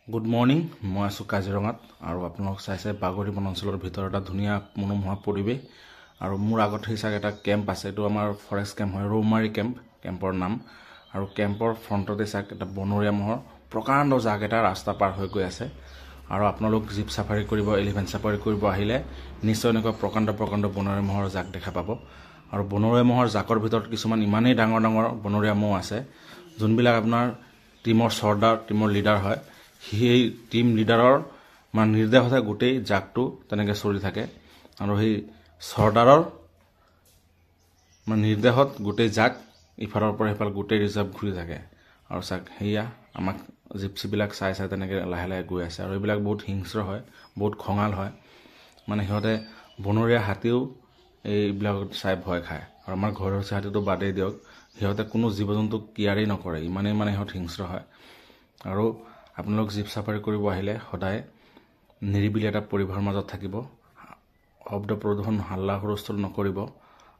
good morning মই আছোঁ কাজিৰঙাত আৰু আপোনালোক চাইছে বাগৰি বনাঞ্চলৰ ভিতৰত এটা ধুনীয়া মনোমোহা পৰিৱেশ আৰু মোৰ আগত সেই চাগে এটা কেম্প আছে এইটো আমাৰ ফৰেষ্ট কেম্প হয় ৰৌমাৰী কেম্পৰ নাম আৰু কেম্পৰ ফ্ৰণ্টতে চাগ এটা বনৰীয়া মহৰ প্ৰকাণ্ড জাক এটা ৰাস্তা পাৰ হৈ গৈ আছে আৰু আপোনালোক জীপ চাফাৰী কৰিব এলিফেণ্ট চাফাৰী কৰিব আহিলে নিশ্চয় এনেকুৱা প্ৰকাণ্ড বনৰীয়া মহৰ জাক দেখা পাব আৰু বনৰীয়া মহৰ জাকৰ ভিতৰত কিছুমান ইমানেই ডাঙৰ বনৰীয়া মহ আছে যোনবিলাক আপোনাৰ টিমৰ চৰ্দাৰ টিমৰ লিডাৰ হয় সেই টিম লিডাৰৰ মানে নিৰ্দেশতে গোটেই জাকটো তেনেকৈ চলি থাকে আৰু সেই চৰ্দাৰৰ মানে নিৰ্দেশত গোটেই জাক ইফালৰ পৰা সিফাল গোটেই ৰিজাৰ্ভ ঘূৰি থাকে আৰু চাক সেয়া আমাক জিপচিবিলাক চাই তেনেকৈ লাহে লাহে গৈ আছে আৰু এইবিলাক বহুত হিংস্ৰ হয় বহুত খঙাল হয় মানে সিহঁতে বনৰীয়া হাতীও এইবিলাক চাই ভয় খায় আৰু আমাৰ ঘৰৰ হাতীটো বাদেই দিয়ক সিহঁতে কোনো জীৱ জন্তুক কেয়াৰেই নকৰে ইমানেই মানে সিহঁত হিংস্ৰ হয় আৰু আপোনালোক জীপ চাফাৰী কৰিব আহিলে সদায় নিৰিবিলি এটা পৰিৱেশৰ মাজত থাকিব শব্দ প্ৰদূষণ হাল্লা হুলস্থুল নকৰিব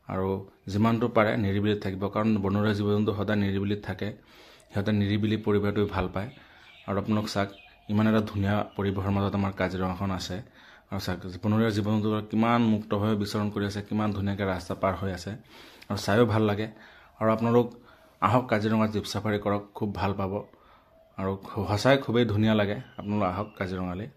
আৰু যিমানটো পাৰে নিৰিবিলিত থাকিব কাৰণ বনৰীয়া জীৱ জন্তু সদায় নিৰিবিলিত থাকে সিহঁতে নিৰিবিলি পৰিৱেশটো ভাল পায় আৰু আপোনালোক চাক ইমান এটা ধুনীয়া পৰিৱেশৰ মাজত আমাৰ কাজিৰঙাখন আছে আৰু চাক বনৰীয়া জীৱ জন্তু কিমান মুক্তভাৱে বিচৰণ কৰি আছে কিমান ধুনীয়াকৈ ৰাস্তা পাৰ হৈ আছে আৰু চাইও ভাল লাগে আৰু আপোনালোক আহক কাজিৰঙাত জীপ চাফাৰী কৰক খুব ভাল পাব আৰু সঁচাই খুবেই ধুনীয়া লাগে আপোনালোক আহক কাজিৰঙালৈ